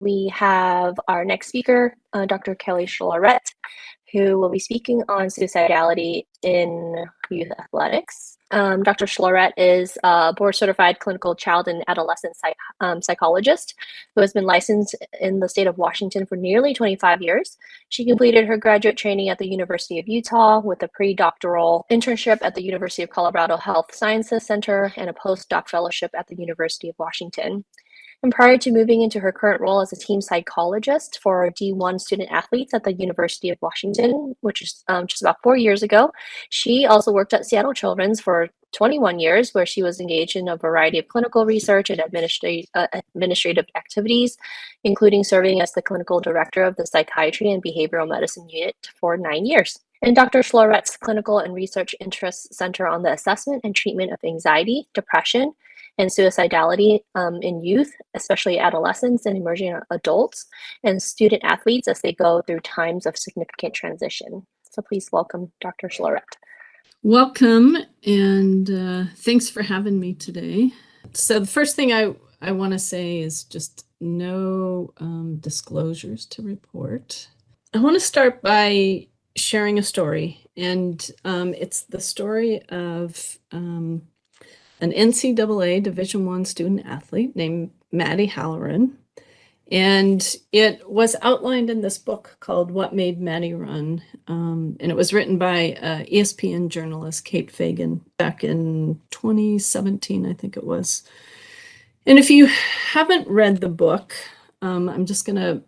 We have our next speaker, Dr. Kelly Schlorett, who will be speaking on suicidality in youth athletics. Dr. Schlorett is a board-certified clinical child and adolescent psychologist who has been licensed in the state of Washington for nearly 25 years. She completed her graduate training at the University of Utah with a pre-doctoral internship at the University of Colorado Health Sciences Center and a postdoc fellowship at the University of Washington. And prior to moving into her current role as a team psychologist for D1 student athletes at the University of Washington, which is just about 4 years ago, she also worked at Seattle Children's for 21 years, where she was engaged in a variety of clinical research and administrative activities, including serving as the clinical director of the Psychiatry and Behavioral Medicine Unit for 9 years. And Dr. Schlorett's clinical and research interests center on the assessment and treatment of anxiety, depression, and suicidality in youth, especially adolescents and emerging adults, and student athletes as they go through times of significant transition. So please welcome Dr. Schlorett. Welcome, and thanks for having me today. So the first thing I want to say is just no disclosures to report. I want to start by sharing a story, and it's the story of an NCAA Division I student athlete named Maddy Halloran. And it was outlined in this book called What Made Maddy Run. And it was written by ESPN journalist Kate Fagan back in 2017, I think it was. And if you haven't read the book, I'm just going to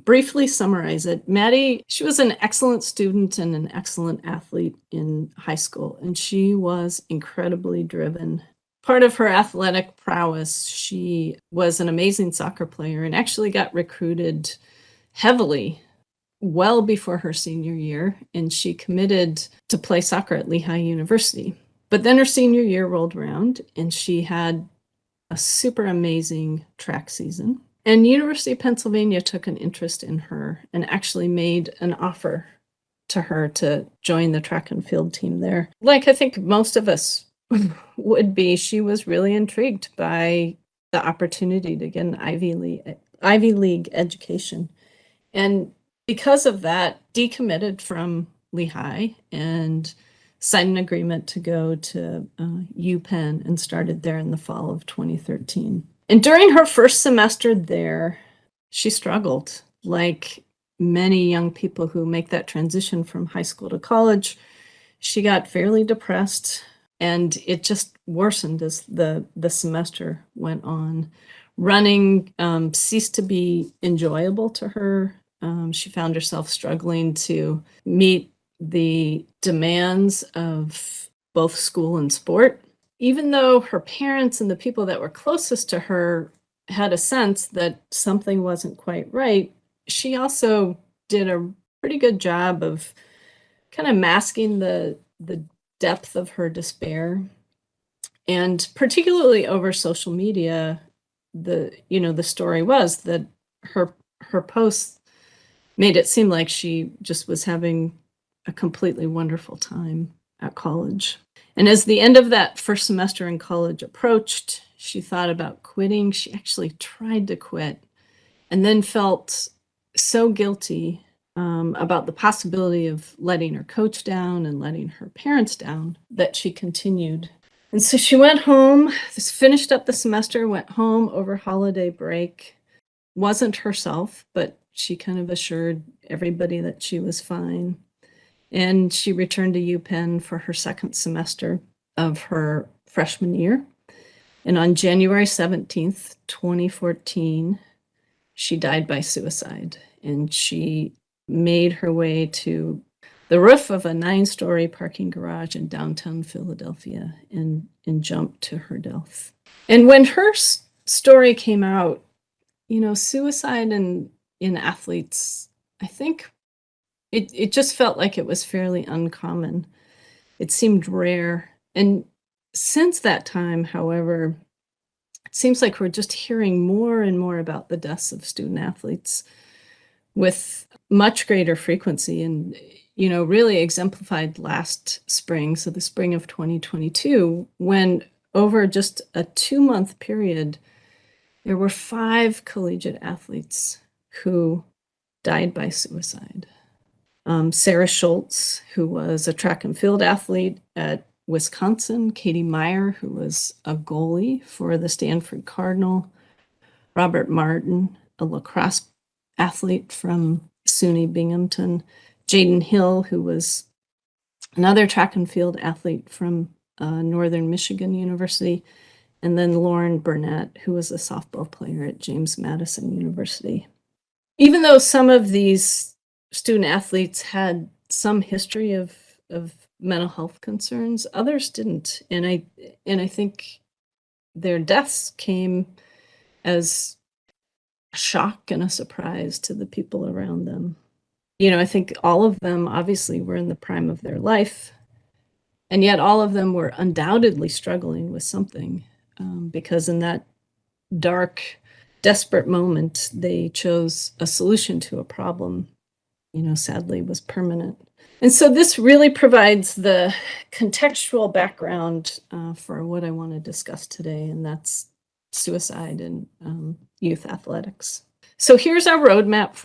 briefly summarize it. Maddy, she was an excellent student and an excellent athlete in high school, and she was incredibly driven. Part of her athletic prowess, she was an amazing soccer player and actually got recruited heavily well before her senior year, and she committed to play soccer at Lehigh University. But then her senior year rolled around, and she had a super amazing track season. And University of Pennsylvania took an interest in her and actually made an offer to her to join the track and field team there. Like I think most of us would be, she was really intrigued by the opportunity to get an Ivy League education. And because of that, decommitted from Lehigh and signed an agreement to go to UPenn and started there in the fall of 2013. And during her first semester there, she struggled. Like many young people who make that transition from high school to college, she got fairly depressed, and it just worsened as the semester went on. Running ceased to be enjoyable to her. She found herself struggling to meet the demands of both school and sport. Even though her parents and the people that were closest to her had a sense that something wasn't quite right, she also did a pretty good job of kind of masking the depth of her despair. And particularly over social media, the story was that her posts made it seem like she just was having a completely wonderful time at college. And as the end of that first semester in college approached, she thought about quitting. She actually tried to quit and then felt so guilty about the possibility of letting her coach down and letting her parents down that she continued. And so she went home, finished up the semester, went home over holiday break, wasn't herself, but she kind of assured everybody that she was fine. And she returned to UPenn for her second semester of her freshman year. And on January 17th, 2014, she died by suicide. And she made her way to the roof of a 9-story parking garage in downtown Philadelphia and jumped to her death. And when her story came out, suicide in athletes, I think it just felt like it was fairly uncommon. It seemed rare. And since that time, however, it seems like we're just hearing more and more about the deaths of student athletes with much greater frequency, and really exemplified last spring, so the spring of 2022, when over just a 2-month period, there were 5 collegiate athletes who died by suicide. Sarah Schultz, who was a track and field athlete at Wisconsin, Katie Meyer, who was a goalie for the Stanford Cardinal, Robert Martin, a lacrosse athlete from SUNY Binghamton, Jaden Hill, who was another track and field athlete from Northern Michigan University, and then Lauren Burnett, who was a softball player at James Madison University. Even though some of these student athletes had some history of mental health concerns, others didn't. And I think their deaths came as a shock and a surprise to the people around them. You know, I think all of them obviously were in the prime of their life, and yet all of them were undoubtedly struggling with something, because in that dark, desperate moment, they chose a solution to a problem, you know, sadly was permanent. And so this really provides the contextual background for what I want to discuss today, and that's suicide in youth athletics. So here's our roadmap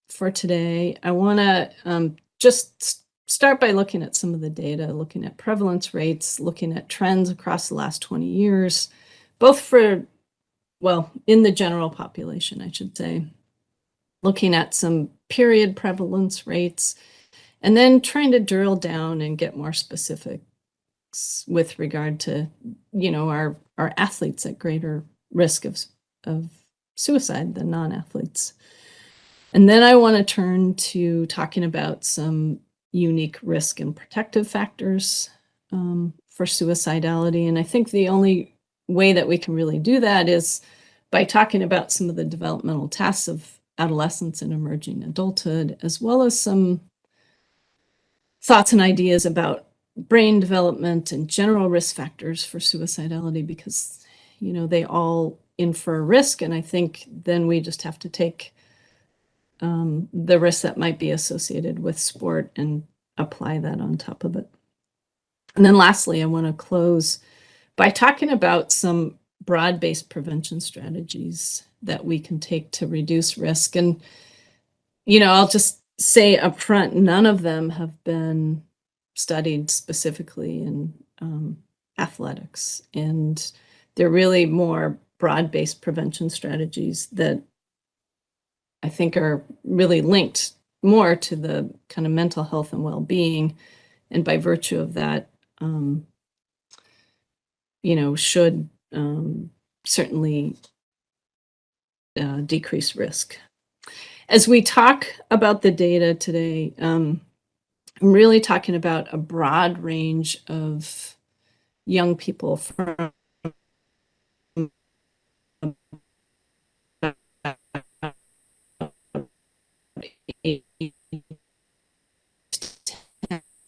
for today. I want to just start by looking at some of the data, looking at prevalence rates, looking at trends across the last 20 years, both for, well, in the general population, I should say, looking at some period prevalence rates, and then trying to drill down and get more specifics with regard to, you know, our athletes at greater risk of suicide than non-athletes. And then I want to turn to talking about some unique risk and protective factors for suicidality. And I think the only way that we can really do that is by talking about some of the developmental tasks of adolescence and emerging adulthood, as well as some thoughts and ideas about brain development and general risk factors for suicidality, because, you know, they all infer risk. And I think then we just have to take the risk that might be associated with sport and apply that on top of it. And then lastly, I want to close by talking about some broad-based prevention strategies that we can take to reduce risk. And, you know, I'll just say up front, none of them have been studied specifically in athletics. And they're really more broad-based prevention strategies that I think are really linked more to the kind of mental health and well-being. And by virtue of that, you know, should certainly decrease risk. As we talk about the data today, I'm really talking about a broad range of young people from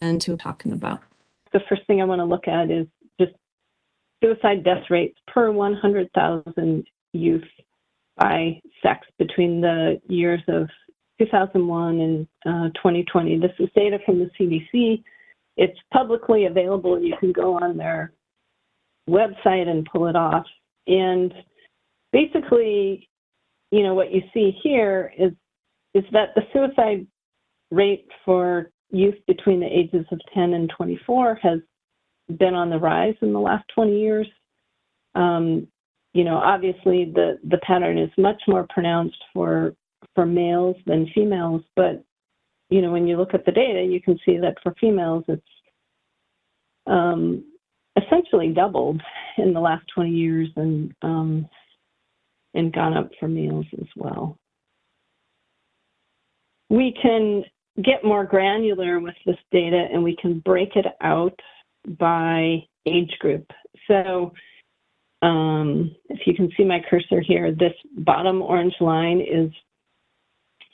and to talking about. The first thing I want to look at is just suicide death rates per 100,000 youth by sex between the years of 2001 and 2020. This is data from the CDC. It's publicly available. You can go on their website and pull it off. And basically, you know, what you see here is that the suicide rate for youth between the ages of 10 and 24 has been on the rise in the last 20 years. You know, obviously the pattern is much more pronounced for males than females, but, you know, when you look at the data, you can see that for females, it's essentially doubled in the last 20 years and gone up for males as well. We can get more granular with this data, and we can break it out by age group. So if you can see my cursor here, this bottom orange line is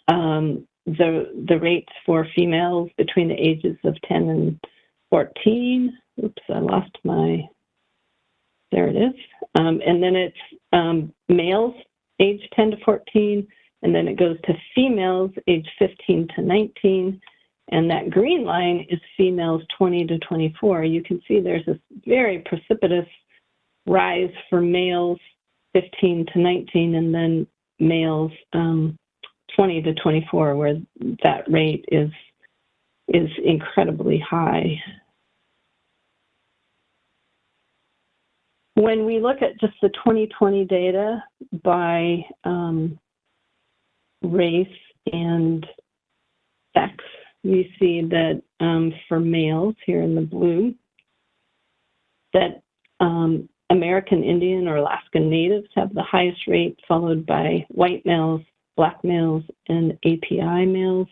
the rates for females between the ages of 10 and 14. Oops, I lost my, there it is. And then it's males age 10 to 14, and then it goes to females age 15 to 19. And that green line is females 20 to 24. You can see there's this very precipitous rise for males 15 to 19, and then males 20 to 24, where that rate is incredibly high. When we look at just the 2020 data by race and sex, we see that for males here in the blue, that American Indian or Alaskan Natives have the highest rate, followed by white males, Black males, and API males.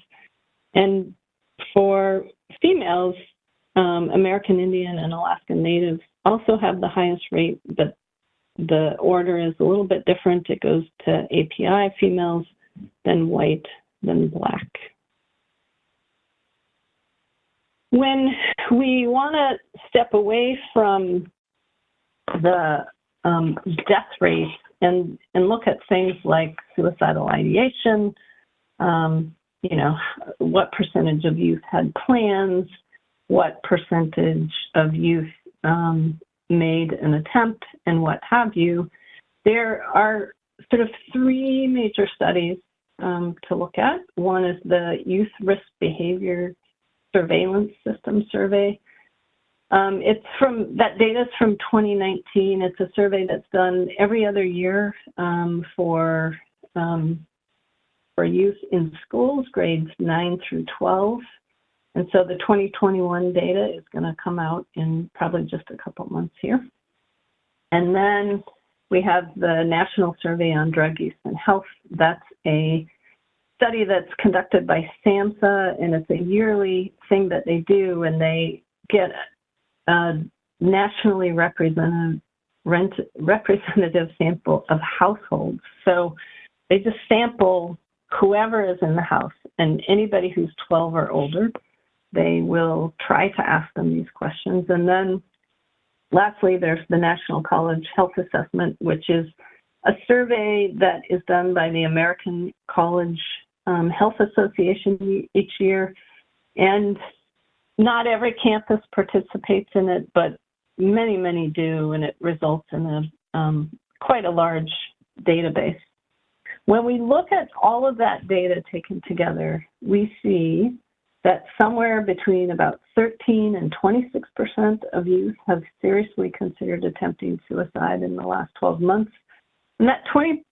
And for females, American Indian and Alaskan Natives also have the highest rate, but the order is a little bit different. It goes to API females, then white, then Black. When we want to step away from the death rate and look at things like suicidal ideation, what percentage of youth had plans, what percentage of youth made an attempt, and what have you, there are sort of three major studies to look at. One is the Youth Risk Behavior Surveillance System Survey. That data is from 2019. It's a survey that's done every other year for youth in schools, grades 9 through 12. And so the 2021 data is going to come out in probably just a couple months here. And then we have the National Survey on Drug Use and Health. That's a study that's conducted by SAMHSA, and it's a yearly thing that they do, and they get a nationally representative sample of households. So they just sample whoever is in the house, and anybody who's 12 or older, they will try to ask them these questions. And then lastly, there's the National College Health Assessment, which is a survey that is done by the American College Health Association each year. And not every campus participates in it, but many, many do, and it results in quite a large database. When we look at all of that data taken together, we see that somewhere between about 13 and 26% of youth have seriously considered attempting suicide in the last 12 months. And that 26%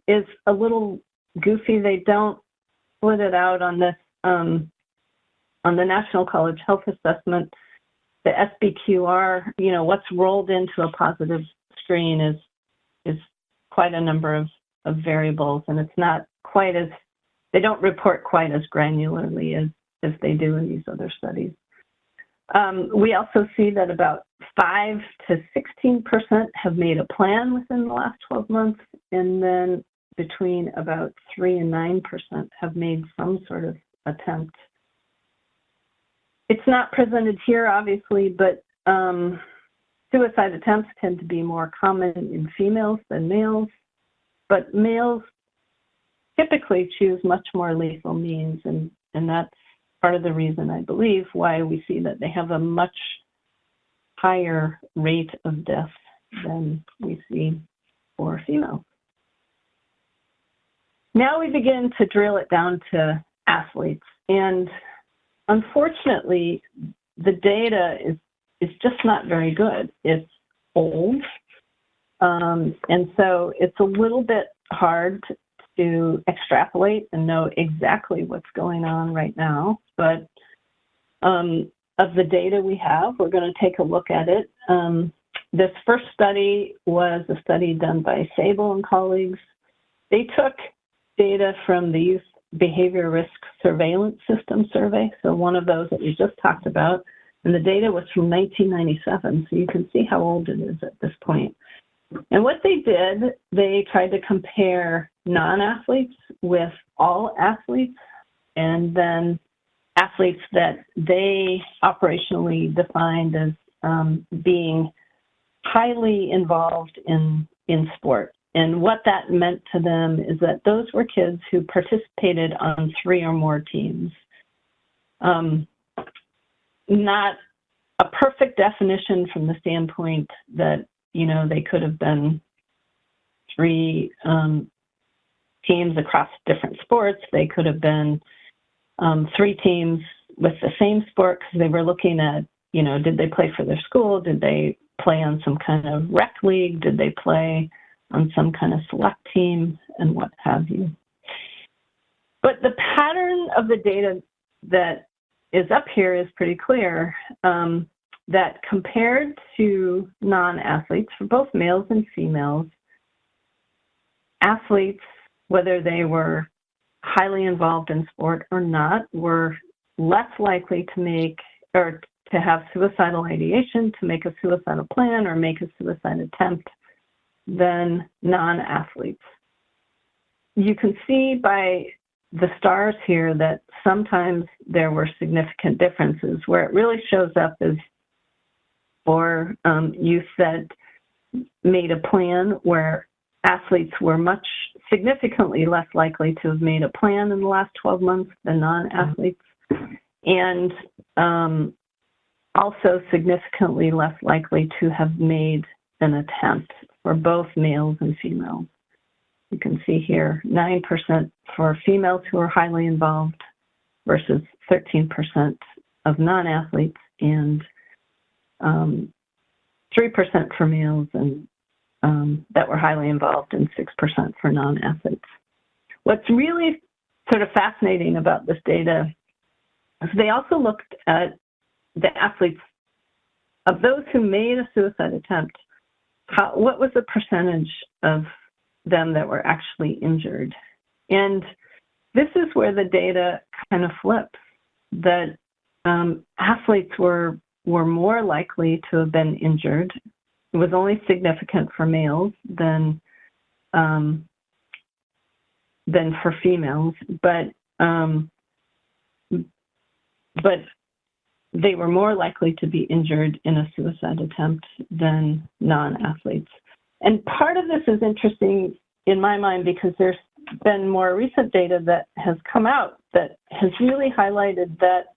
is a little goofy. They don't split it out on this, on the National College Health Assessment. The SBQR, what's rolled into a positive screen is quite a number of variables, and it's not quite as, they don't report quite as granularly as they do in these other studies. We also see that about 5 to 16% have made a plan within the last 12 months, and then between about 3 and 9% have made some sort of attempt. It's not presented here, obviously, but suicide attempts tend to be more common in females than males, but males typically choose much more lethal means, and that's part of the reason, I believe, why we see that they have a much higher rate of death than we see for females. Now we begin to drill it down to athletes, and unfortunately, the data is just not very good. It's old, and so it's a little bit hard to extrapolate and know exactly what's going on right now. But of the data we have, we're going to take a look at it. This first study was a study done by Sable and colleagues. They took data from the Youth Behavior Risk Surveillance System Survey, so one of those that we just talked about, and the data was from 1997, so you can see how old it is at this point. And what they did, they tried to compare non-athletes with all athletes, and then athletes that they operationally defined as being highly involved in sport. And what that meant to them is that those were kids who participated on 3 or more teams. Not a perfect definition from the standpoint that, they could have been three teams across different sports. They could have been three teams with the same sport because they were looking at, did they play for their school? Did they play on some kind of rec league? Did they play on some kind of select team, and what have you? But the pattern of the data that is up here is pretty clear, that compared to non-athletes, for both males and females, athletes, whether they were highly involved in sport or not, were less likely to make or to have suicidal ideation, to make a suicidal plan or make a suicide attempt than non-athletes. You can see by the stars here that sometimes there were significant differences. Where it really shows up is for youth that made a plan, where athletes were significantly less likely to have made a plan in the last 12 months than non-athletes, and also significantly less likely to have made an attempt for both males and females. You can see here 9% for females who are highly involved versus 13% of non-athletes, and 3% for males and that were highly involved, and 6% for non-athletes. What's really sort of fascinating about this data is they also looked at the athletes, of those who made a suicide attempt, what was the percentage of them that were actually injured? And this is where the data kind of flips, that athletes were more likely to have been injured. It was only significant for males than for females, but they were more likely to be injured in a suicide attempt than non-athletes. And part of this is interesting in my mind because there's been more recent data that has come out that has really highlighted that,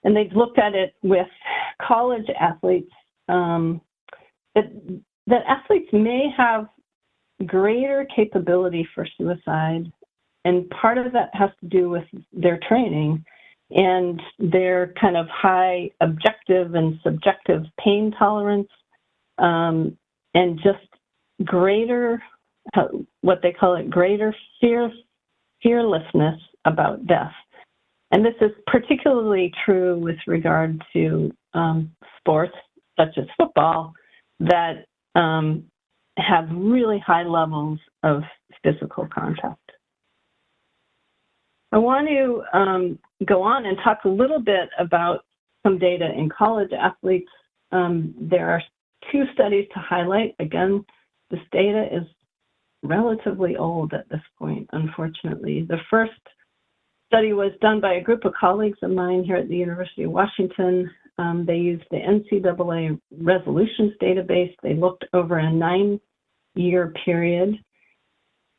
and they've looked at it with college athletes, that athletes may have greater capability for suicide, and part of that has to do with their training and their kind of high objective and subjective pain tolerance, and just greater, what they call it, greater fearlessness about death. And this is particularly true with regard to sports such as football that have really high levels of physical contact. I want to go on and talk a little bit about some data in college athletes. There are two studies to highlight. Again, this data is relatively old at this point, unfortunately. The first study was done by a group of colleagues of mine here at the University of Washington. They used the NCAA resolutions database. They looked over a 9-year period,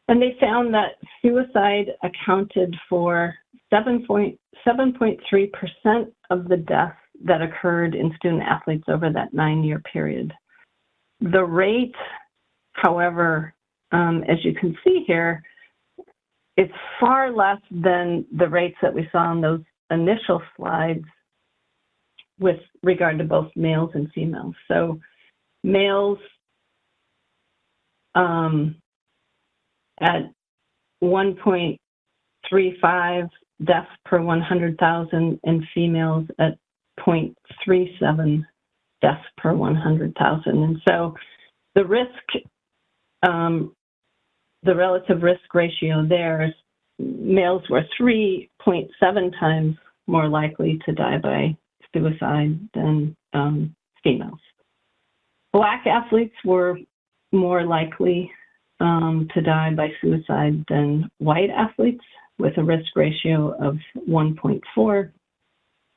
and they found that suicide accounted for 7.3% of the deaths that occurred in student athletes over that 9-year period. The rate, however, as you can see here, it's far less than the rates that we saw on those initial slides with regard to both males and females. So males at 1.35 deaths per 100,000 and females at 0.37 deaths per 100,000. And so the risk, the relative risk ratio there is males were 3.7 times more likely to die by suicide than females. Black athletes were more likely to die by suicide than white athletes, with a risk ratio of 1.4.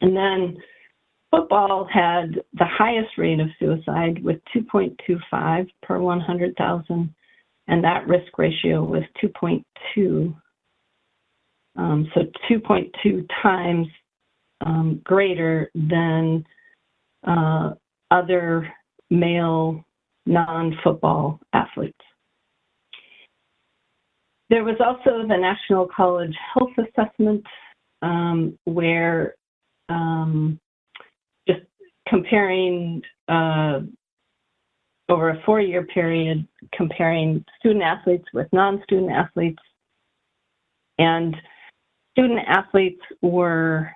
And then football had the highest rate of suicide with 2.25 per 100,000, and that risk ratio was 2.2. So 2.2 times greater than other male non-football athletes. There was also the National College Health Assessment, where just comparing over a 4-year period, comparing student athletes with non-student athletes. And student athletes were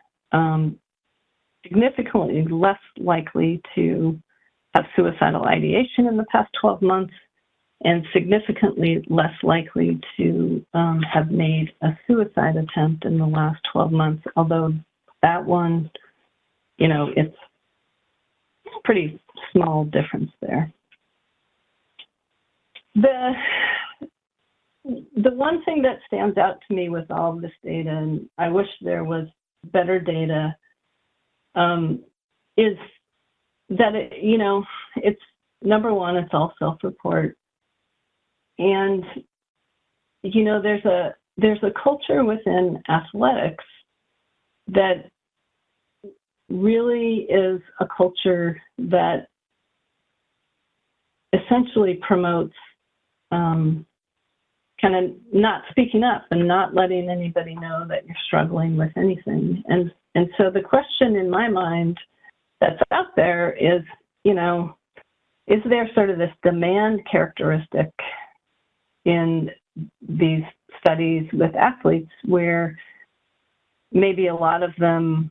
significantly less likely to have suicidal ideation in the past 12 months and significantly less likely to have made a suicide attempt in the last 12 months, although that one, it's a pretty small difference there. The one thing that stands out to me with all of this data, and I wish there was better data, is that it's number one, it's all self-report, and there's a culture within athletics that really is a culture that essentially promotes kind of not speaking up and not letting anybody know that you're struggling with anything. And so the question in my mind that's out there is, is there sort of this demand characteristic in these studies with athletes where maybe a lot of them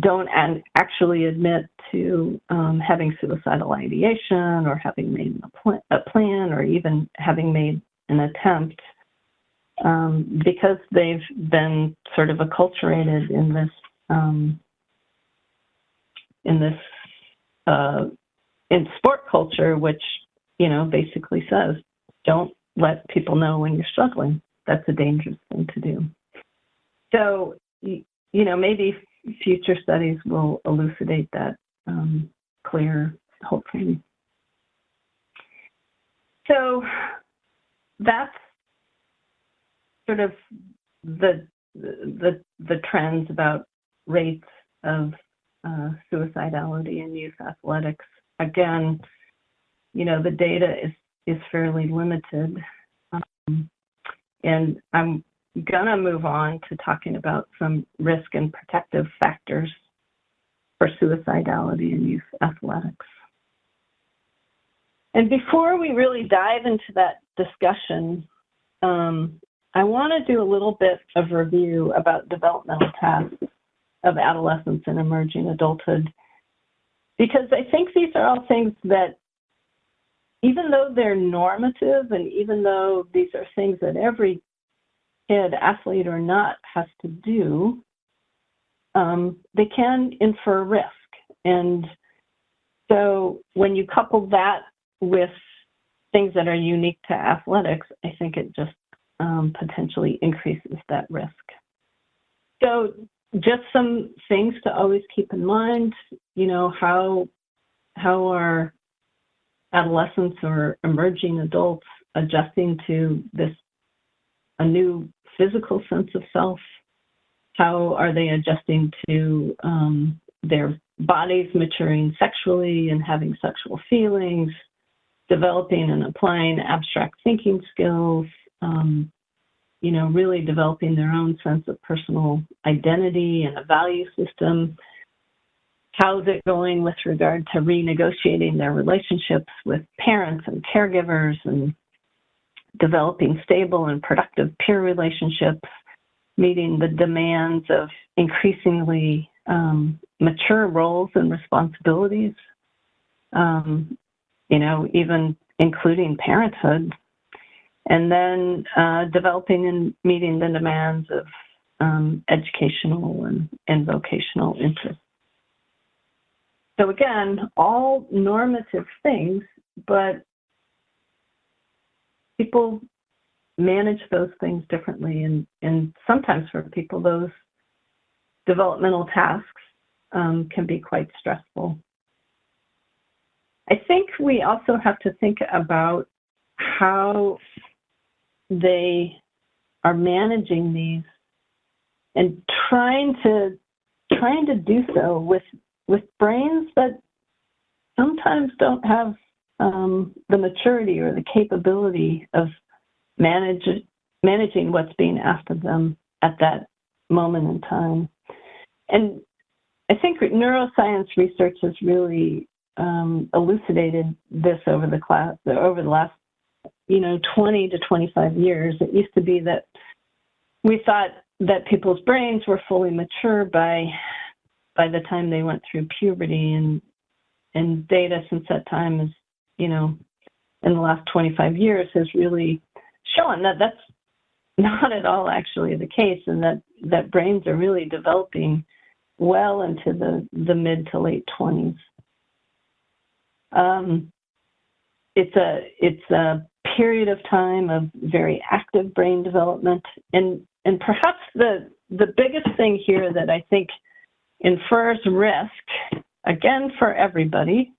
don't actually admit to having suicidal ideation or having made a plan or even having made an attempt because they've been sort of acculturated in sport culture, which basically says don't let people know when you're struggling. That's a dangerous thing to do. So maybe future studies will elucidate that clear, hopefully. So that's sort of the trends about rates of suicidality in youth athletics. Again, the data is fairly limited, and I'm gonna move on to talking about some risk and protective factors for suicidality in youth athletics. And before we really dive into that discussion, I want to do a little bit of review about developmental tasks of adolescence and emerging adulthood, because I think these are all things that, even though they're normative and even though these are things that every kid, athlete or not, has to do, they can infer risk. And so when you couple that with things that are unique to athletics, I think it just potentially increases that risk. So just some things to always keep in mind, how are adolescents or emerging adults adjusting to a new physical sense of self? How are they adjusting to their bodies maturing sexually and having sexual feelings, developing and applying abstract thinking skills, really developing their own sense of personal identity and a value system? How's it going with regard to renegotiating their relationships with parents and caregivers and developing stable and productive peer relationships, meeting the demands of increasingly mature roles and responsibilities, even including parenthood, and then developing and meeting the demands of educational and vocational interests. So again, all normative things, but people manage those things differently, and sometimes for people those developmental tasks can be quite stressful. I think we also have to think about how they are managing these and trying to do so with brains that sometimes don't have the maturity or the capability of managing what's being asked of them at that moment in time. And I think neuroscience research has really elucidated this over the last 20 to 25 years. It used to be that we thought that people's brains were fully mature by the time they went through puberty, and data since that time is, in the last 25 years has really shown that that's not at all actually the case, and that brains are really developing well into the mid to late 20s. It's a period of time of very active brain development, and perhaps the biggest thing here that I think infers risk, again for everybody,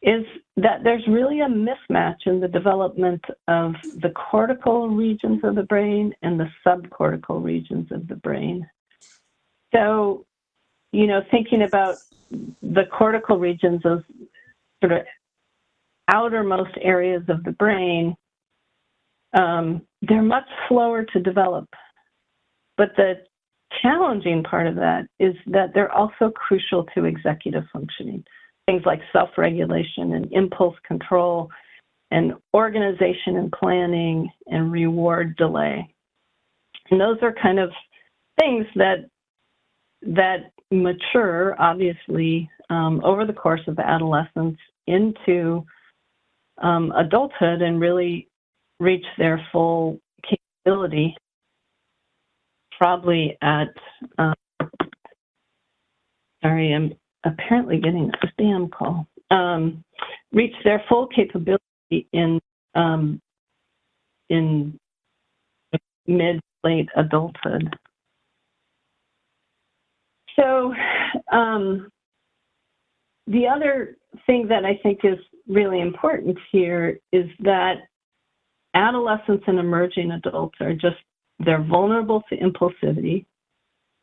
is that there's really a mismatch in the development of the cortical regions of the brain and the subcortical regions of the brain. So, thinking about the cortical regions, those sort of outermost areas of the brain, they're much slower to develop. But the challenging part of that is that they're also crucial to executive functioning. Things like self-regulation and impulse control and organization and planning and reward delay. And those are kind of things that mature, obviously, over the course of adolescence into adulthood and really reach their full capability probably at, sorry, I'm apparently getting a spam call, reach their full capability in mid-late adulthood. So the other thing that I think is really important here is that adolescents and emerging adults they're vulnerable to impulsivity,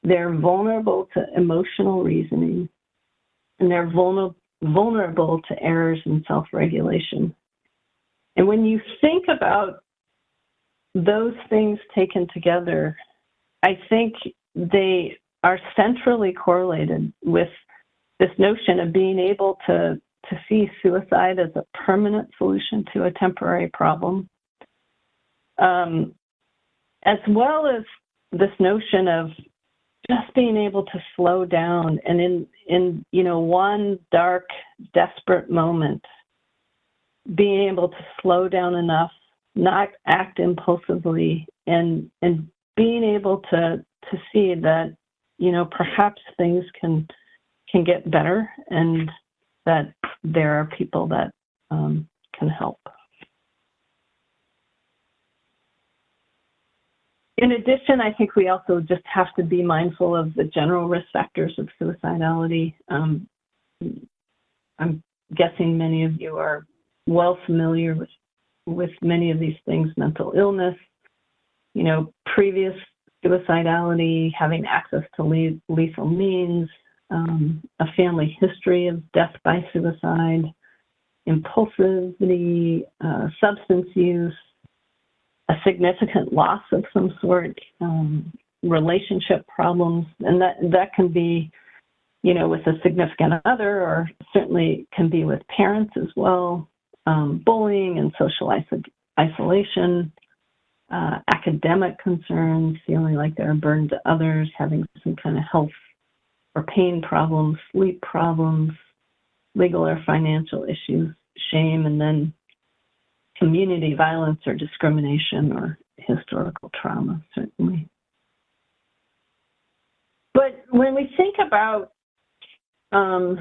they're vulnerable to emotional reasoning, and they're vulnerable to errors in self-regulation. And when you think about those things taken together, I think they are centrally correlated with this notion of being able to see suicide as a permanent solution to a temporary problem, as well as this notion of just being able to slow down and in one dark, desperate moment, being able to slow down enough, not act impulsively, and being able to see that perhaps things can get better and that there are people that can help. In addition, I think we also just have to be mindful of the general risk factors of suicidality. I'm guessing many of you are well familiar with many of these things: mental illness, previous suicidality, having access to lethal means, a family history of death by suicide, impulsivity, substance use, a significant loss of some sort, relationship problems, and that can be, with a significant other, or certainly can be with parents as well, bullying and social isolation, academic concerns, feeling like they're a burden to others, having some kind of health or pain problems, sleep problems, legal or financial issues, shame, and then community violence or discrimination or historical trauma, certainly. But when we think about the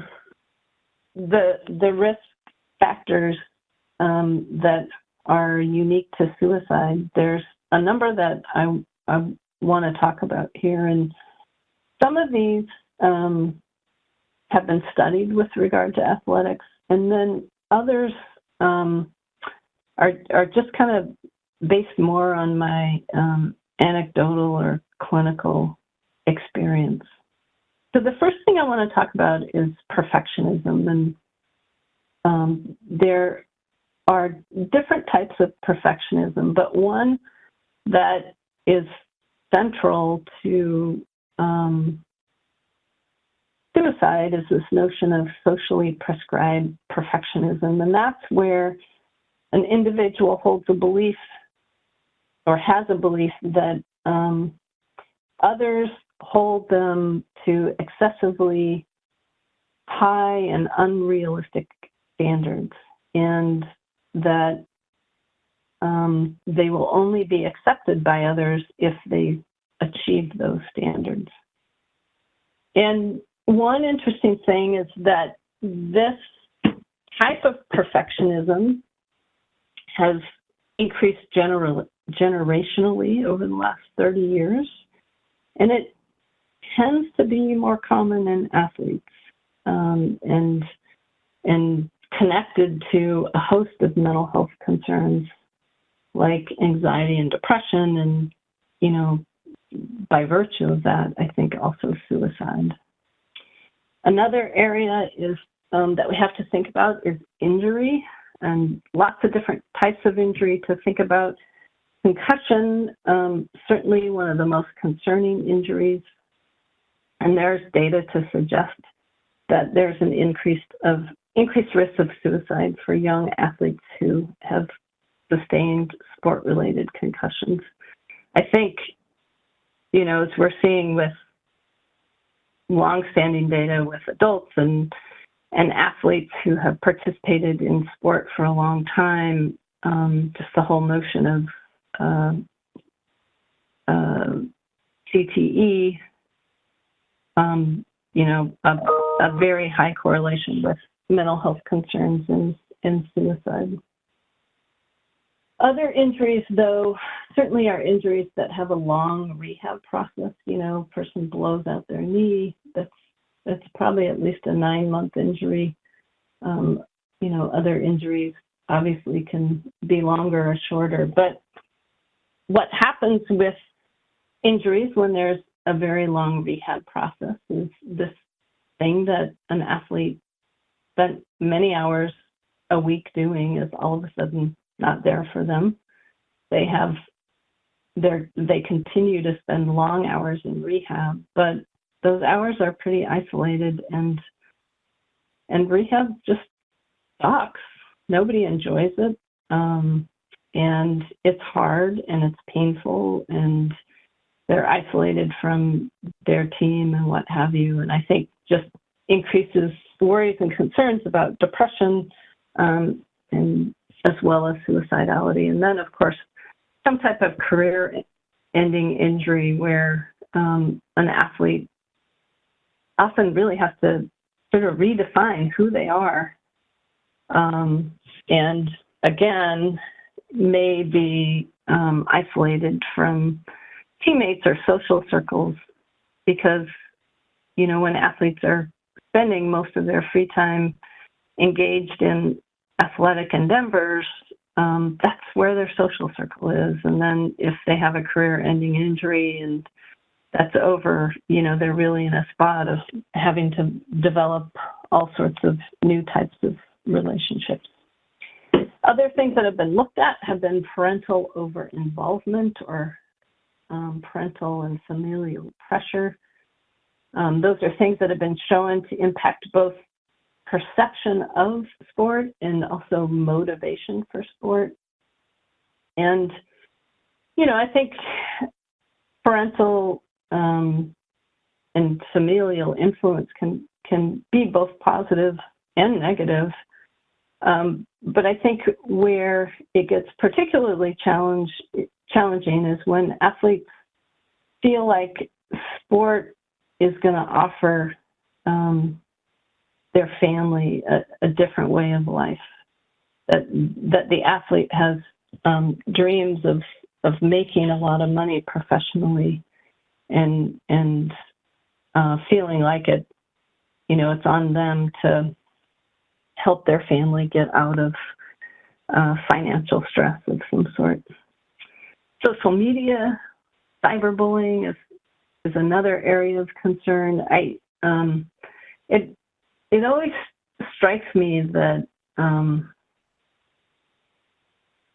risk factors that are unique to suicide, there's a number that I want to talk about here. And some of these have been studied with regard to athletics, and then others are just kind of based more on my anecdotal or clinical experience. So the first thing I want to talk about is perfectionism, and there are different types of perfectionism, but one that is central to suicide is this notion of socially prescribed perfectionism. And that's where an individual holds a belief or has a belief that others hold them to excessively high and unrealistic standards, and that they will only be accepted by others if they achieve those standards. And one interesting thing is that this type of perfectionism has increased generationally over the last 30 years, and it tends to be more common in athletes and connected to a host of mental health concerns like anxiety and depression, and, you know, by virtue of that, I think also suicide. Another area is that we have to think about is injury, and lots of different types of injury to think about. Concussion, certainly one of the most concerning injuries, and there's data to suggest that there's an increased risk of suicide for young athletes who have sustained sport-related concussions. I think, you know, as we're seeing with long-standing data with adults and athletes who have participated in sport for a long time, just the whole notion of CTE, you know, a very high correlation with mental health concerns and suicide. Other injuries, though, certainly are injuries that have a long rehab process. You know, a person blows out their knee. That's probably at least a 9-month injury. You know, other injuries obviously can be longer or shorter. But what happens with injuries when there's a very long rehab process is this thing that an athlete spent many hours a week doing is all of a sudden not there for them. They continue to spend long hours in rehab, but those hours are pretty isolated, and rehab just sucks. Nobody enjoys it, and it's hard and it's painful, and they're isolated from their team and what have you. And I think just increases worries and concerns about depression, and as well as suicidality. And then, of course, some type of career-ending injury where an athlete often really has to sort of redefine who they are, and again, may be isolated from teammates or social circles, because, you know, when athletes are spending most of their free time engaged in athletic endeavors, that's where their social circle is. And then if they have a career-ending injury and that's over, you know, they're really in a spot of having to develop all sorts of new types of relationships. Other things that have been looked at have been parental over-involvement or parental and familial pressure. Those are things that have been shown to impact both perception of sport and also motivation for sport. And, you know, I think parental and familial influence can be both positive and negative. But I think where it gets particularly challenging is when athletes feel like sport is going to offer their family a different way of life, that the athlete has dreams of making a lot of money professionally, and feeling like it, you know, it's on them to help their family get out of financial stress of some sort. Social media, cyberbullying is another area of concern. It always strikes me that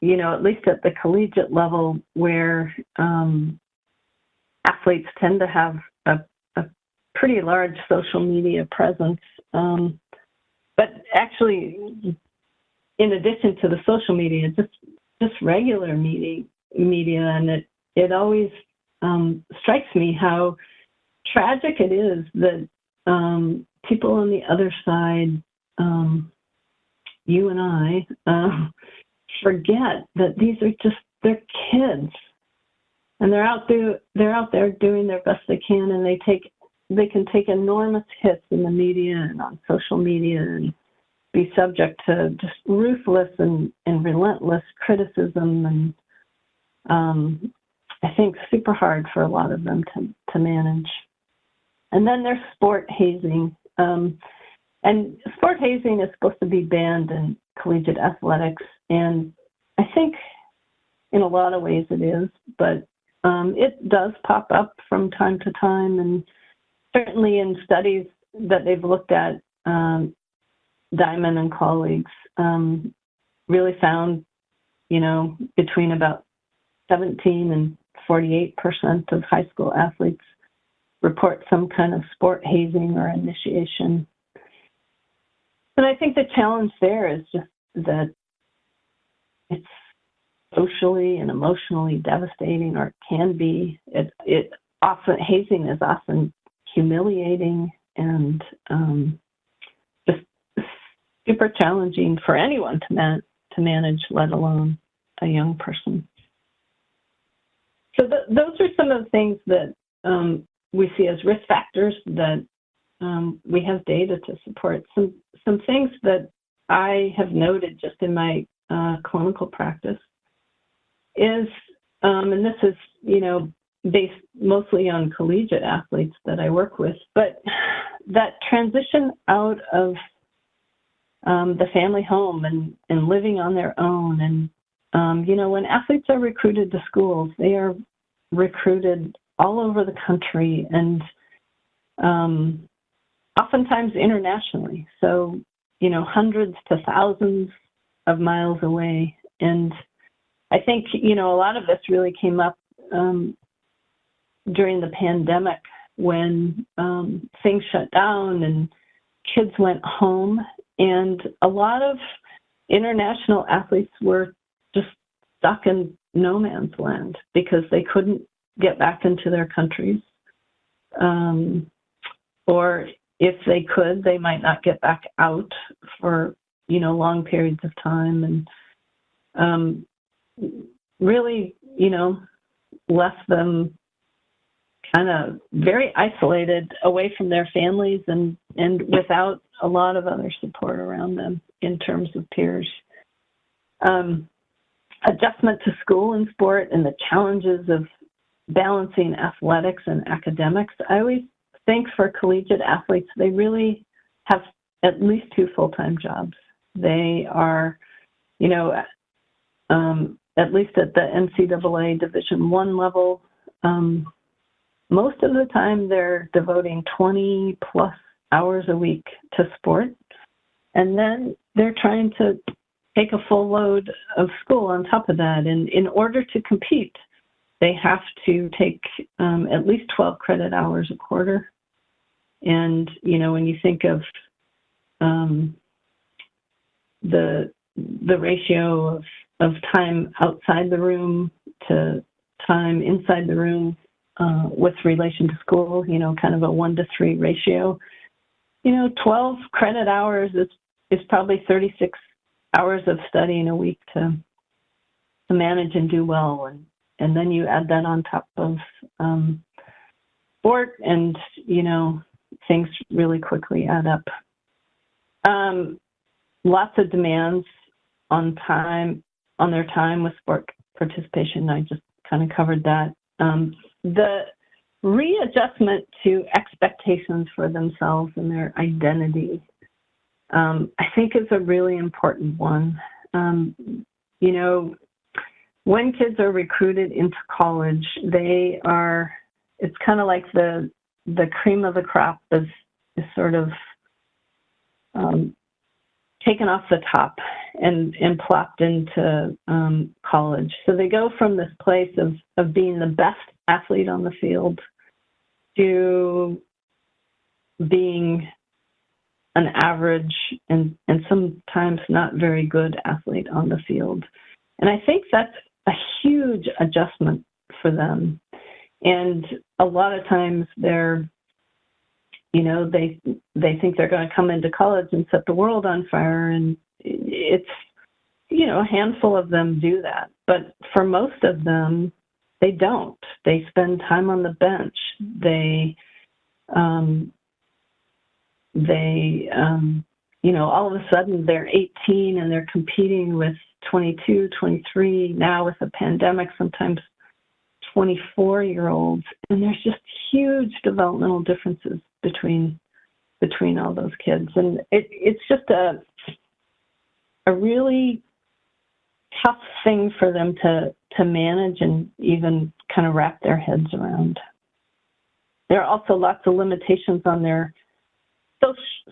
at least at the collegiate level, where athletes tend to have a pretty large social media presence. But actually, in addition to the social media, just regular media, and it always strikes me how tragic it is that people on the other side, you and I, forget that these are just their kids, and they're out there doing their best they can, and they can take enormous hits in the media and on social media and be subject to just ruthless and relentless criticism, and I think super hard for a lot of them to manage. And then there's sport hazing. And sport hazing is supposed to be banned in collegiate athletics, and I think in a lot of ways it is, but it does pop up from time to time, and certainly in studies that they've looked at, Diamond and colleagues really found, between about 17 and 48% of high school athletes report some kind of sport hazing or initiation. And I think the challenge there is just that it's socially and emotionally devastating, or it can be. Hazing is often humiliating and just super challenging for anyone to manage, let alone a young person. So those are some of the things that we see as risk factors that we have data to support. Some things that I have noted just in my clinical practice is, and this is, based mostly on collegiate athletes that I work with, but that transition out of the family home and living on their own. And, when athletes are recruited to schools, they are recruited all over the country and oftentimes internationally. So, hundreds to thousands of miles away. And I think, a lot of this really came up during the pandemic when things shut down and kids went home. And a lot of international athletes were just stuck in no man's land because they couldn't get back into their countries. Or if they could, they might not get back out for, long periods of time. And really, left them kind of very isolated away from their families and without a lot of other support around them in terms of peers. Adjustment to school and sport and the challenges of balancing athletics and academics. I always think for collegiate athletes, they really have at least 2 full-time jobs. They are, at least at the NCAA Division I level, most of the time they're devoting 20 plus hours a week to sport. And then they're trying to take a full load of school on top of that. And in order to compete, they have to take at least 12 credit hours a quarter. And, when you think of the ratio of time outside the room to time inside the room with relation to school, kind of a 1-to-3 ratio, 12 credit hours is probably 36 hours of studying a week to manage and do well. And then you add that on top of sport and, things really quickly add up. Lots of demands on their time with sport participation. I just kind of covered that. The readjustment to expectations for themselves and their identity, I think is a really important one. When kids are recruited into college, it's kind of like the cream of the crop is sort of taken off the top and plopped into college. So they go from this place of being the best athlete on the field to being an average and sometimes not very good athlete on the field. And I think that's a huge adjustment for them. And a lot of times they're, they think they're going to come into college and set the world on fire. And it's, a handful of them do that. But for most of them, they don't. They spend time on the bench. All of a sudden they're 18 and they're competing with 22, 23, now with the pandemic, sometimes 24-year-olds. And there's just huge developmental differences between all those kids. And it's just a really tough thing for them to manage and even kind of wrap their heads around. There are also lots of limitations on their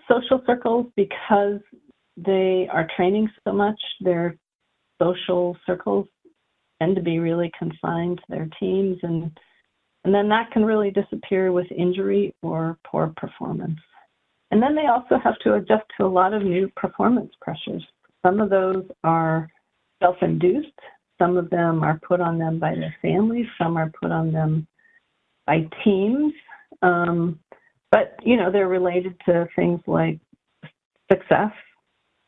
social circles because they are training so much. Their social circles tend to be really confined to their teams, and then that can really disappear with injury or poor performance. And then they also have to adjust to a lot of new performance pressures. Some of those are self-induced. Some of them are put on them by their families. Some are put on them by teams. But, they're related to things like success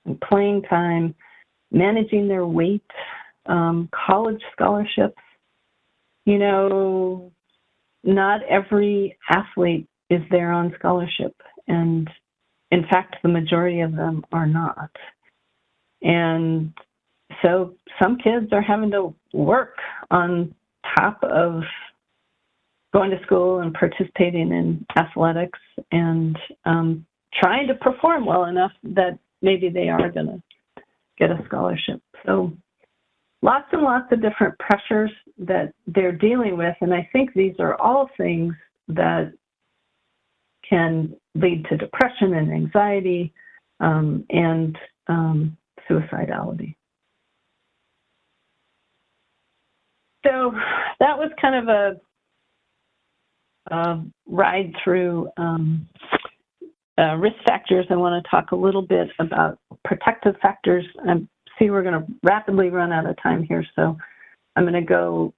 and playing time, managing their weight, college scholarships. Not every athlete is there on scholarship. And in fact, the majority of them are not. And so some kids are having to work on top of going to school and participating in athletics and trying to perform well enough that maybe they are going to get a scholarship. So lots and lots of different pressures that they're dealing with. And I think these are all things that can lead to depression and anxiety and suicidality. So that was kind of a ride through risk factors. I want to talk a little bit about protective factors. I see we're going to rapidly run out of time here, so I'm going to go.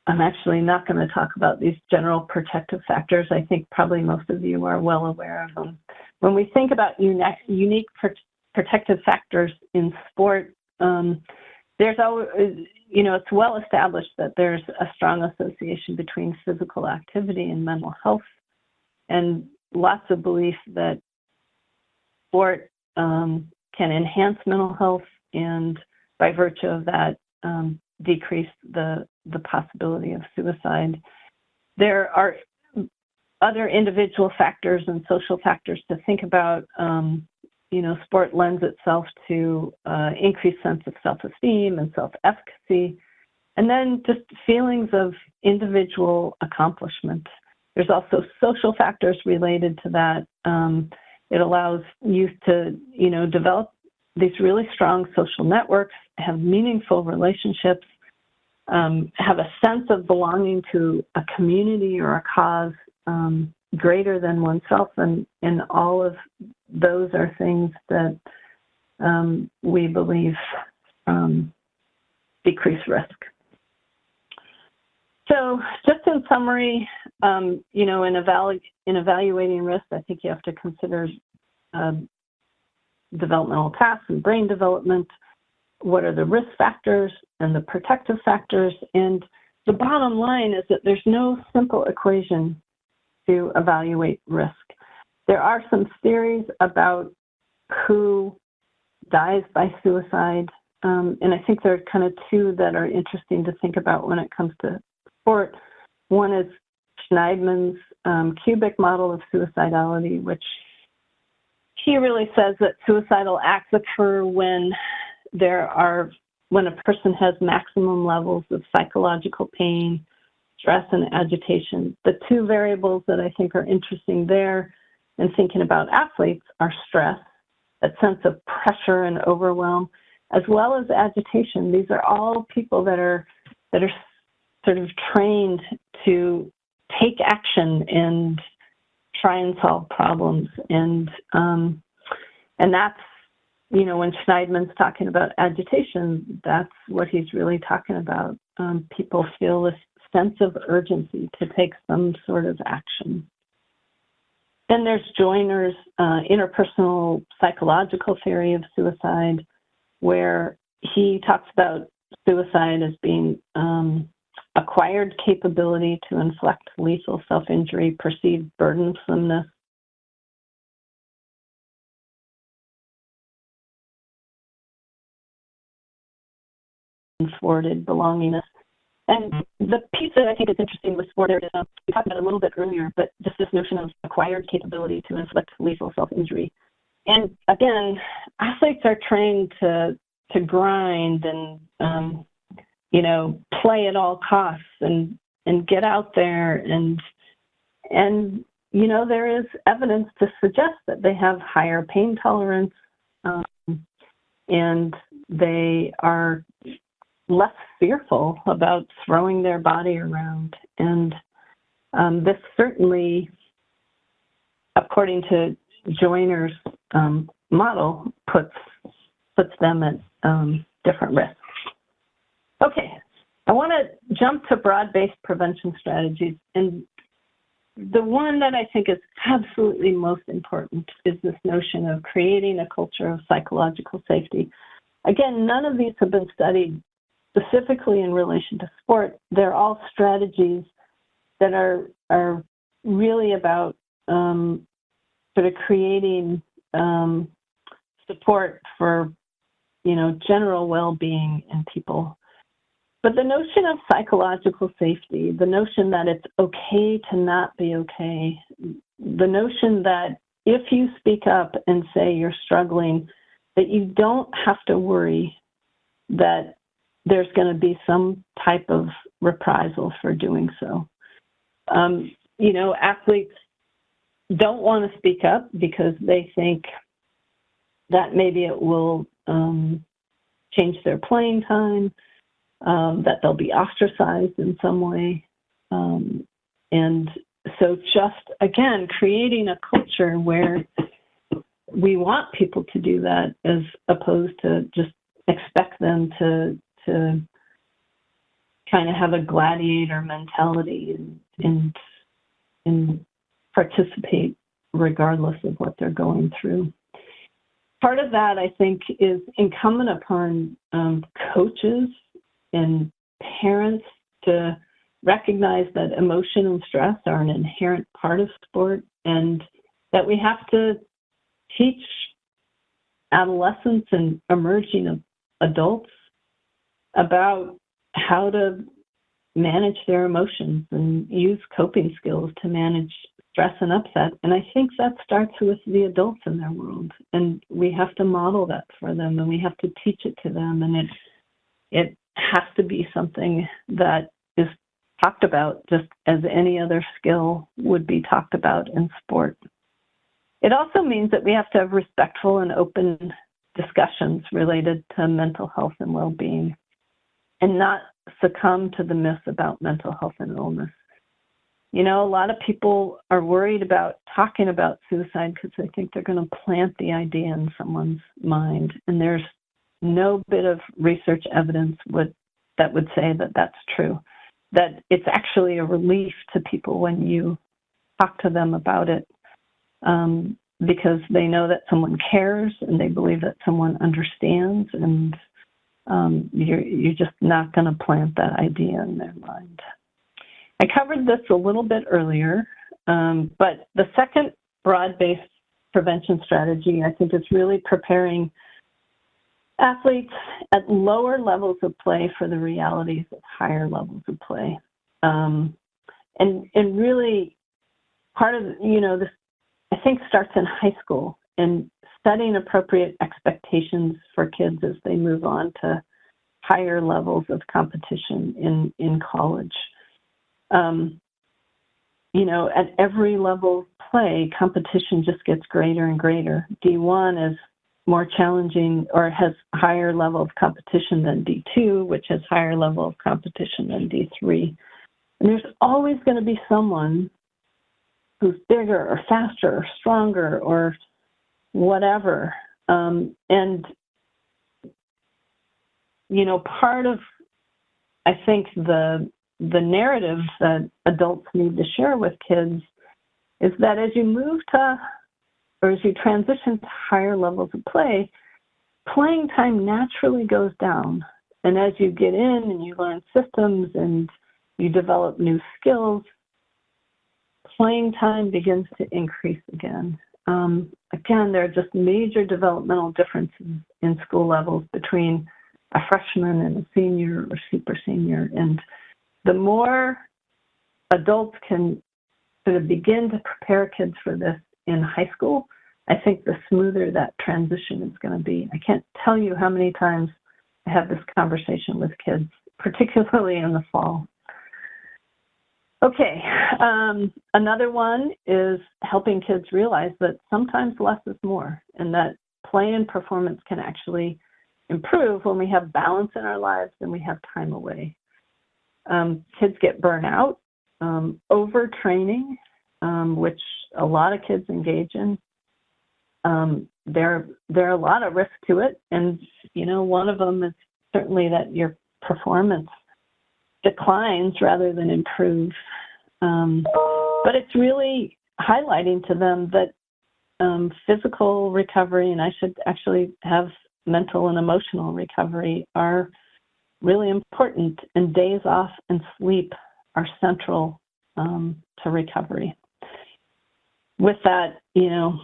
I'm actually not going to talk about these general protective factors. I think probably most of you are well aware of them. When we think about unique protective factors in sport, there's always, it's well established that there's a strong association between physical activity and mental health, and lots of belief that sport can enhance mental health and by virtue of that decrease the possibility of suicide. There are other individual factors and social factors to think about. Sport lends itself to increased sense of self-esteem and self-efficacy, and then just feelings of individual accomplishment. There's also social factors related to that. It allows youth to, develop these really strong social networks, have meaningful relationships, have a sense of belonging to a community or a cause greater than oneself, and all of those are things that we believe decrease risk. So just in summary, in evaluating risk, I think you have to consider developmental tasks and brain development. What are the risk factors and the protective factors? And the bottom line is that there's no simple equation to evaluate risk. There are some theories about who dies by suicide, and I think there are kind of two that are interesting to think about when it comes to sport. One is Schneidman's cubic model of suicidality, which he really says that suicidal acts occur when a person has maximum levels of psychological pain, stress, and agitation. The two variables that I think are interesting there and thinking about athletes are stress that sense of pressure and overwhelm, as well as agitation. These are all people that are sort of trained to take action and try and solve problems. And that's, when Schneidman's talking about agitation, that's what he's really talking about. People feel this sense of urgency to take some sort of action. Then there's Joiner's interpersonal psychological theory of suicide, where he talks about suicide as being acquired capability to inflict lethal self-injury, perceived burdensomeness, and thwarted belongingness. And the piece that I think is interesting with thwarted is, we talked about it a little bit earlier, but just this notion of acquired capability to inflict lethal self-injury. And again, athletes are trained to grind and, play at all costs and get out there. And there is evidence to suggest that they have higher pain tolerance, and they are less fearful about throwing their body around. And this certainly, according to Joiner's model, puts them at different risks. Okay, I want to jump to broad-based prevention strategies. And the one that I think is absolutely most important is this notion of creating a culture of psychological safety. Again, none of these have been studied specifically in relation to sport. They're all strategies that are really about sort of creating support for, general well-being in people. But the notion of psychological safety, the notion that it's okay to not be okay, the notion that if you speak up and say you're struggling, that you don't have to worry that there's going to be some type of reprisal for doing so. Athletes don't want to speak up because they think that maybe it will change their playing time, that they'll be ostracized in some way. And so just, again, creating a culture where we want people to do that as opposed to just expect them to kind of have a gladiator mentality and participate regardless of what they're going through. Part of that, I think, is incumbent upon coaches and parents to recognize that emotion and stress are an inherent part of sport, and that we have to teach adolescents and emerging adults about how to manage their emotions and use coping skills to manage stress and upset. And I think that starts with the adults in their world, and we have to model that for them, and we have to teach it to them, and it has to be something that is talked about just as any other skill would be talked about in sport. It also means that we have to have respectful and open discussions related to mental health and well-being, and not succumb to the myths about mental health and illness. A lot of people are worried about talking about suicide because they think they're going to plant the idea in someone's mind, and there's no bit of research evidence that would say that that's true, that it's actually a relief to people when you talk to them about it, because they know that someone cares and they believe that someone understands, and you're just not going to plant that idea in their mind. I covered this a little bit earlier, but the second broad-based prevention strategy, I think, is really preparing athletes at lower levels of play for the realities of higher levels of play. And really part of, this, I think, starts in high school, and setting appropriate expectations for kids as they move on to higher levels of competition in college. At every level of play, competition just gets greater and greater. D1 is more challenging or has higher level of competition than D2, which has higher level of competition than D3. And there's always going to be someone who's bigger or faster or stronger or whatever. And, you know, part of, I think, the narrative that adults need to share with kids is that as you move to, or as you transition to higher levels of play, playing time naturally goes down. And as you get in and you learn systems and you develop new skills, playing time begins to increase again. Again, there are just major developmental differences in school levels between a freshman and a senior or super senior. And the more adults can sort of begin to prepare kids for this in high school, I think the smoother that transition is going to be. I can't tell you how many times I have this conversation with kids, particularly in the fall. Okay, another one is helping kids realize that sometimes less is more, and that play and performance can actually improve when we have balance in our lives and we have time away. Kids get burnt out, overtraining, which a lot of kids engage in. There are a lot of risks to it, and you know, one of them is certainly that your performance declines rather than improves. But it's really highlighting to them that physical recovery, and I should actually have mental and emotional recovery, are really important, and days off and sleep are central to recovery. With that, you know,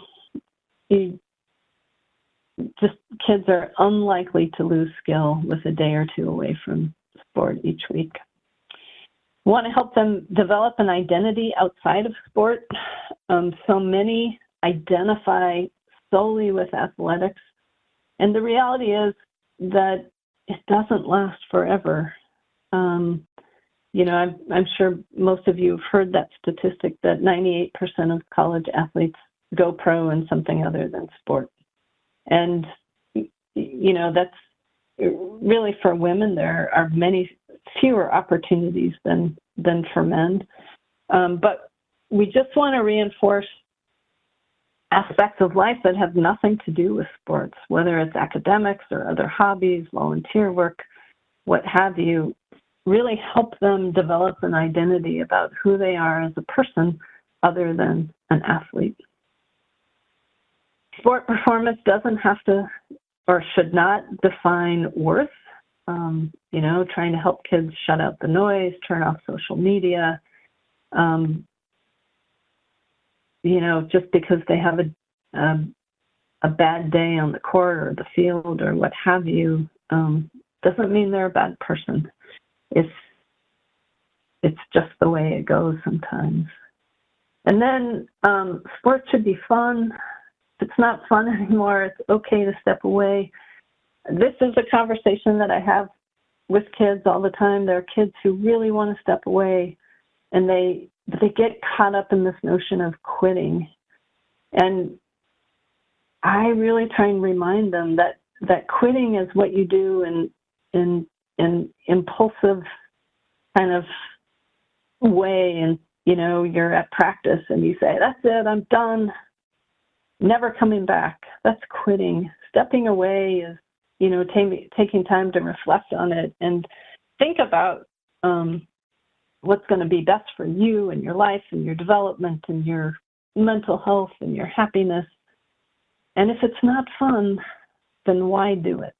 kids are unlikely to lose skill with a day or two away from sport each week. Want to help them develop an identity outside of sport. So many identify solely with athletics, and the reality is that it doesn't last forever. You know, I'm sure most of you have heard that statistic that 98% of college athletes go pro in something other than sport. And, you know, that's really, for women, there are many fewer opportunities than for men. But we just want to reinforce aspects of life that have nothing to do with sports, whether it's academics or other hobbies, volunteer work, what have you. Really help them develop an identity about who they are as a person other than an athlete. Sport performance doesn't have to or should not define worth. You know, trying to help kids shut out the noise, turn off social media. You know, just because they have a bad day on the court or the field or what have you, doesn't mean they're a bad person. It's just the way it goes sometimes. And then sports should be fun. If it's not fun anymore, it's okay to step away. This is a conversation that I have with kids all the time. There are kids who really want to step away, and they get caught up in this notion of quitting. And I really try and remind them that quitting is what you do in impulsive kind of way. And, you know, you're at practice and you say, that's it, I'm done, never coming back. That's quitting. Stepping away is, you know, taking time to reflect on it and think about what's going to be best for you and your life and your development and your mental health and your happiness. And if it's not fun, then why do it?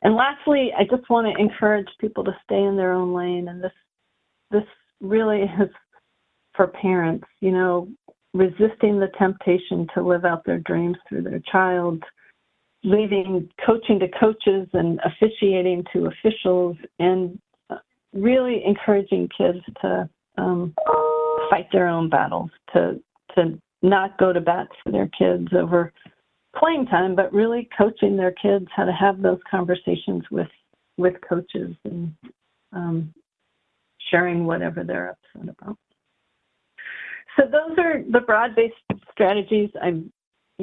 And lastly, I just want to encourage people to stay in their own lane. And this really is for parents, you know, resisting the temptation to live out their dreams through their child, leaving coaching to coaches and officiating to officials, and really encouraging kids to fight their own battles, to not go to bat for their kids over playing time, but really coaching their kids how to have those conversations with coaches and sharing whatever they're upset about. So those are the broad-based strategies. I'm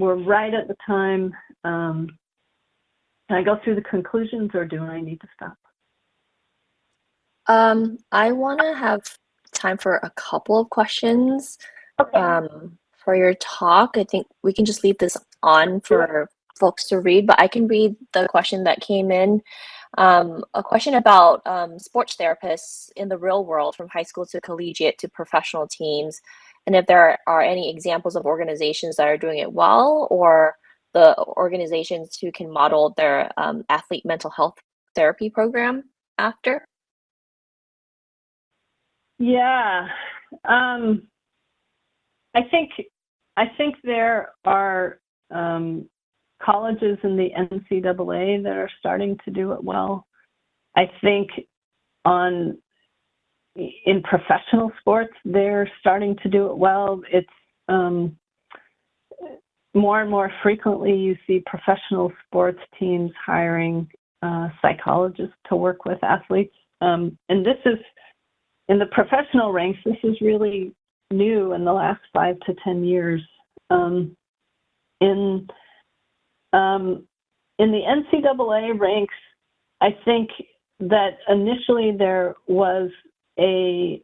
we're right at the time. Can I go through the conclusions, or do I need to stop? I want to have time for a couple of questions Okay. for your talk. I think we can just leave this on for folks to read, but I can read the question that came in. A question about sports therapists in the real world, from high school to collegiate to professional teams, and if there are any examples of organizations that are doing it well, or the organizations who can model their athlete mental health therapy program after. Yeah. I think there are colleges in the NCAA that are starting to do it well. I think in professional sports, they're starting to do it well. It's more and more frequently you see professional sports teams hiring psychologists to work with athletes. And this is, in the professional ranks, this is really new in the last 5 to 10 years. In the NCAA ranks, I think that initially there was an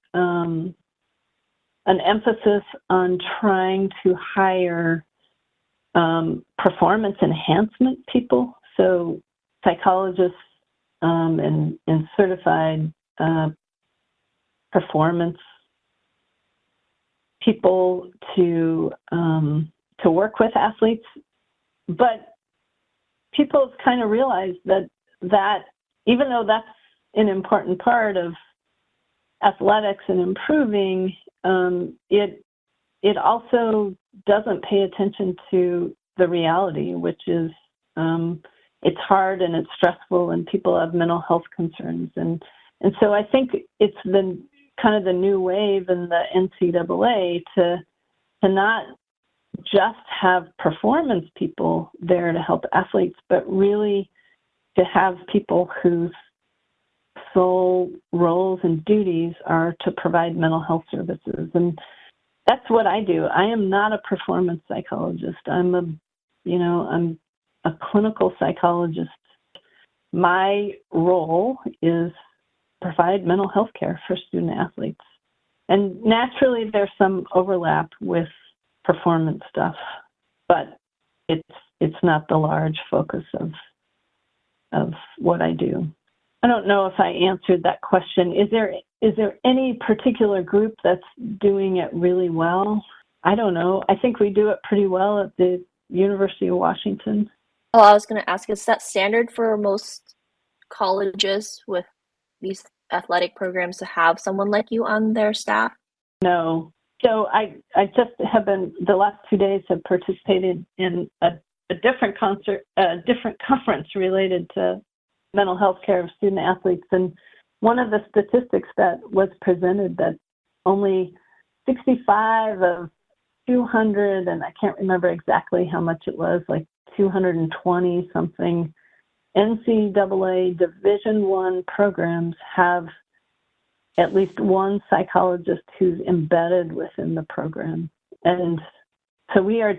emphasis on trying to hire performance enhancement people, so psychologists and certified performance people to work with athletes. But people have kind of realized that even though that's an important part of athletics and improving, it also doesn't pay attention to the reality, which is it's hard and it's stressful, and people have mental health concerns. And so I think it's been kind of the new wave in the NCAA to not just have performance people there to help athletes, but really to have people whose sole roles and duties are to provide mental health services. And that's what I do. I am not a performance psychologist. I'm a clinical psychologist. My role is provide mental health care for student athletes. And naturally, there's some overlap with performance stuff, but it's not the large focus of what I do. I don't know if I answered that question. Is there any particular group that's doing it really well? I don't know. I think we do it pretty well at the University of Washington. Oh, I was going to ask, is that standard for most colleges with these athletic programs to have someone like you on their staff? No. So I just have been, the last 2 days, have participated in a different conference related to mental health care of student athletes. And one of the statistics that was presented, that only 65 of 200, and I can't remember exactly how much it was, like 220 something, NCAA Division I programs have at least one psychologist who's embedded within the program. And so we are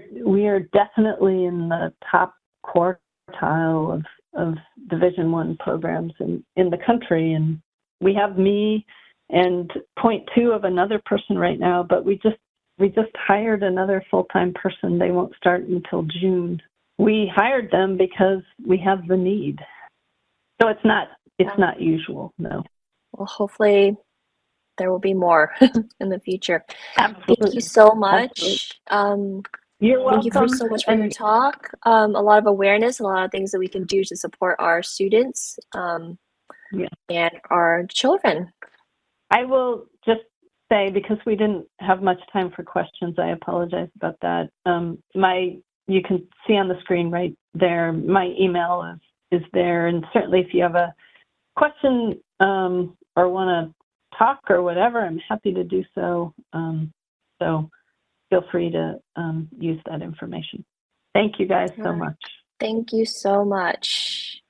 definitely in the top quartile of Division I programs in the country. And we have me and 0.2 of another person right now, but we just hired another full-time person. They won't start until June. We hired them because we have the need. So it's not usual, no. Well, hopefully there will be more in the future. Absolutely. Thank you so much. You're welcome. Thank you so much for your talk. A lot of awareness, a lot of things that we can do to support our students and our children. I will just say, because we didn't have much time for questions, I apologize about that. You can see on the screen right there, my email is there. And certainly if you have a question or want to talk or whatever, I'm happy to do so. So feel free to use that information. Thank you guys so much. Thank you so much.